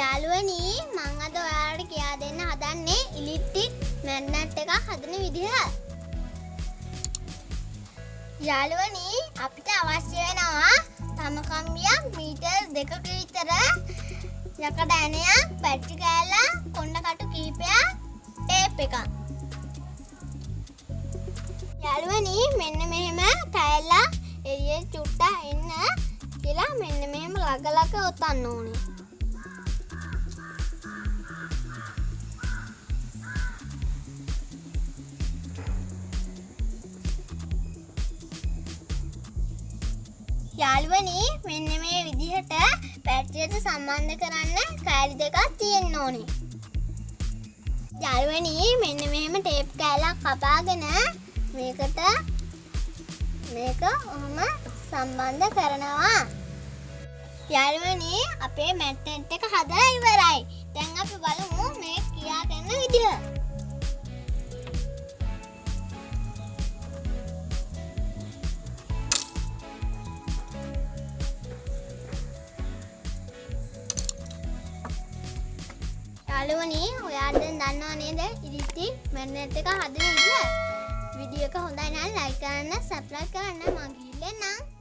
යාළුවනි මම අද ඔයාලට කියා දෙන්න හදන්නේ ඉලෙක්ට්‍රික් මැග්නට් එකක් හදන විදිහ. යාළුවනි අපිට අවශ්‍ය වෙනවා තම කම්බියක් මීටර් 2ක විතර, යකඩ ඇණයක්, බැටරි කෑල්ල, කොණ්ඩ කටු කිහිපයක්, ටේප් එකක්. යාළුවනි මෙන්න මෙහෙම කෑල්ල එළියේ චුට්ටක් එන්න කියලා මෙන්න මෙහෙම ළඟ ඔතන්න ඕනේ. යාළුවනි මෙන්න මේ විදිහට බැටරියට සම්බන්ධ කරන්න කෑලි දෙකක් තියෙන්න ඕනේ. යාළුවනි මෙන්න මෙහෙම ටේප් කෑල්ලක් කපාගෙන මේක ඔහොම සම්බන්ධ කරනවා. යාළුවනි අපේ මැග්නට් එක හදලා ඉවරයි. දැන් අපි බලමු මේ ක්‍රියා කරන විදිහ. යාළුවනි ඔයාලා දැන් දන්නව නේද ඉලෙක්ට්‍රික් මැග්නට් එක හදන විදිහ. වීඩියෝ එක හොඳයි නම් ලයික් කරන්න, සබ්ස්ක්‍රයිබ් කරන්න. මම ගිහින් එන්නම්.